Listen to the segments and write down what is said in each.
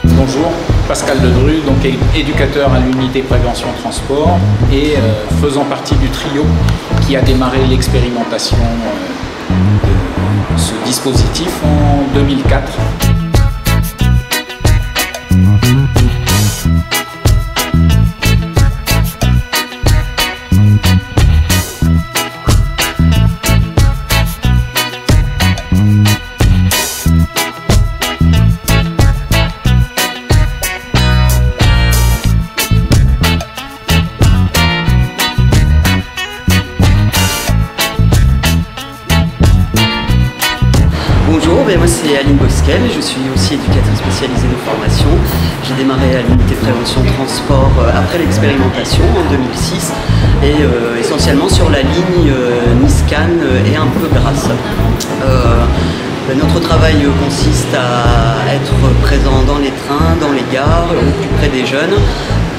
Bonjour, Pascal Ledru, donc éducateur à l'unité prévention transport et faisant partie du trio qui a démarré l'expérimentation de ce dispositif en 2004. Bonjour, moi c'est Aline Bosquel, je suis aussi éducatrice spécialisée de formation. J'ai démarré à l'unité prévention transport après l'expérimentation en 2006 et essentiellement sur la ligne Nice-Cannes et un peu Grasse. Notre travail consiste à être présent dans les trains, dans les gares, au plus près des jeunes,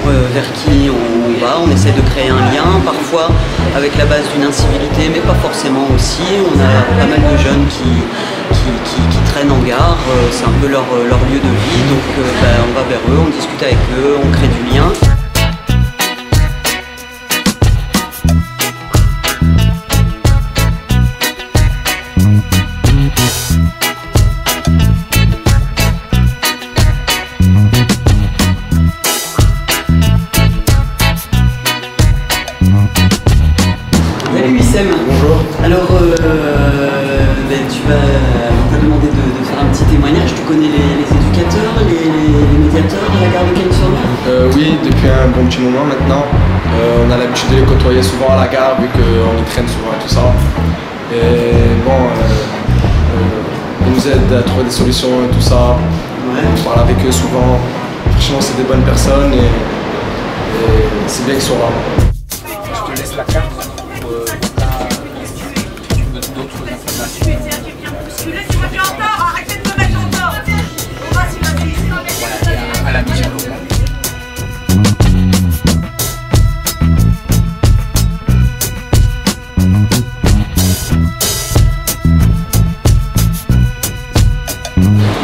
vers qui on va. On essaie de créer un lien, parfois avec la base d'une incivilité, mais pas forcément aussi. On a pas mal de jeunes qui traînent en gare, c'est un peu leur lieu de vie, donc on va vers eux, on discute avec eux, on crée du lien. Salut Wissem. Bonjour. Alors, tu vas demander de faire un petit témoignage. Tu connais les éducateurs, les médiateurs de la gare de Cagnes-sur-Mer? Oui, depuis un bon petit moment maintenant. On a l'habitude de les côtoyer souvent à la gare vu qu'on y traîne souvent et tout ça. Et bon, ils nous aident à trouver des solutions et tout ça. Ouais. On parle avec eux souvent. Franchement, c'est des bonnes personnes et c'est bien qu'ils soient là. Je te laisse la carte pour si tu veux d'autres informations. Laissez-moi bien en retard, arrêtez de me mettre en retard. On va s'y passer. Voilà, à la mission locale.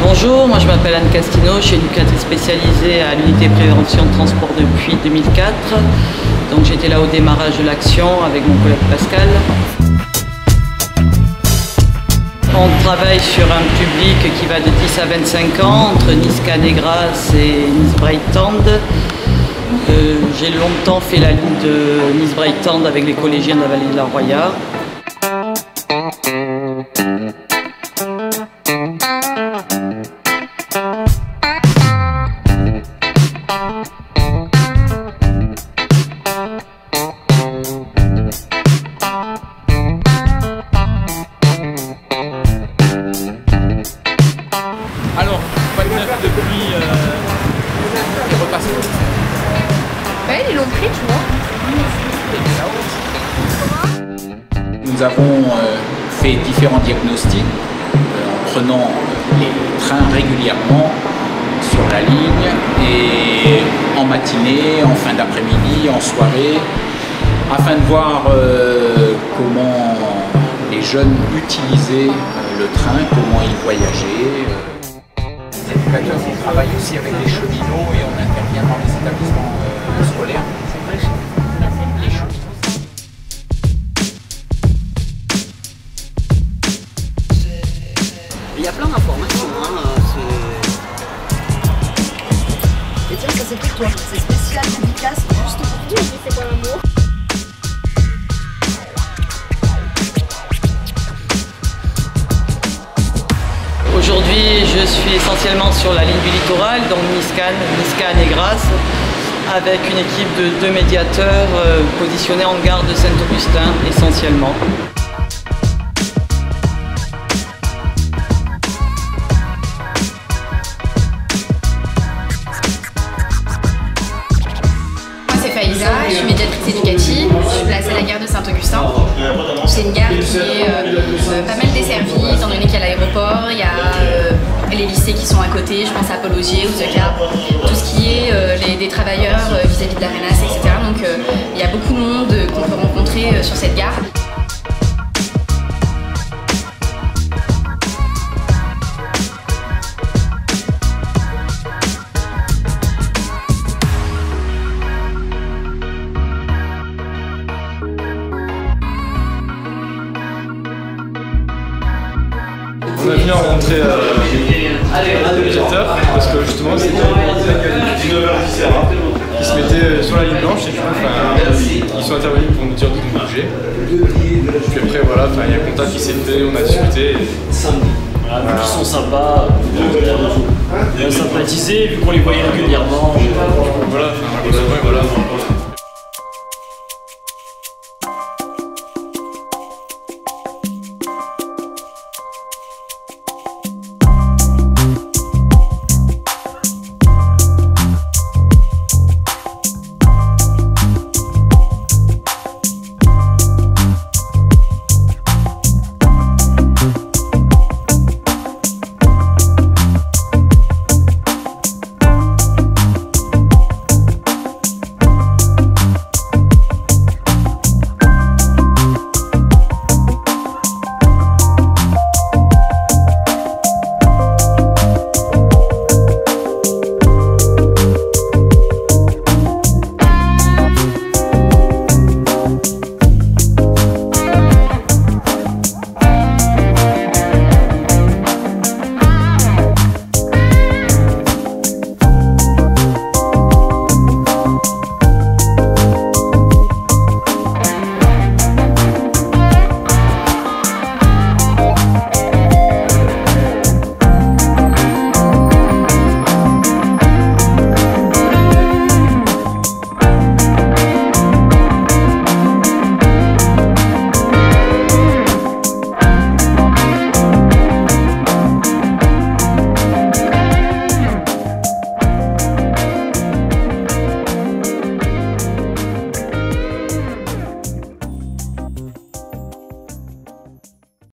Bonjour, moi je m'appelle Anne Castino, je suis éducatrice spécialisée à l'unité prévention de transport depuis 2004. Donc j'étais là au démarrage de l'action avec mon collègue Pascal. On travaille sur un public qui va de 10 à 25 ans, entre Nice-Cannes et Grasse et Nice-Breitand. J'ai longtemps fait la ligne de Nice-Breitand avec les collégiens de la vallée de la Roya. nous avons fait différents diagnostics en prenant les trains régulièrement sur la ligne et en matinée, en fin d'après-midi, en soirée, afin de voir comment les jeunes utilisaient le train, comment ils voyageaient. Les éducateurs, on travaille aussi avec les cheminots et on intervient dans les établissements scolaires. Les cheminots. Il y a plein d'informations. Et tiens, ça c'est pour toi. C'est spécial, dédicace, juste pour toi. C'est quoi l'amour? Aujourd'hui, je suis essentiellement sur la ligne du littoral, donc Nice-Cannes et Grasse, avec une équipe de 2 médiateurs positionnés en gare de Saint-Augustin essentiellement. Je suis médiatrice éducative, je suis placée à la gare de Saint-Augustin. C'est une gare qui est pas mal desservie, étant donné qu'il y a l'aéroport, il y a les lycées qui sont à côté, je pense à Paul Augier ou The Cap, tout ce qui est des travailleurs vis-à-vis de l'Arenas, etc. Donc il y a beaucoup de monde qu'on peut rencontrer sur cette gare. On a venu rencontrer le médiateur parce que justement c'était qui se mettait sur la ligne blanche et du coup ils sont intervenus pour nous dire de nous bouger. Puis après voilà, il y a un contact qui s'est fait, on a discuté. Voilà, vu qu'ils sont sympas, on a sympathisé, vu qu'on les voyait régulièrement. Voilà.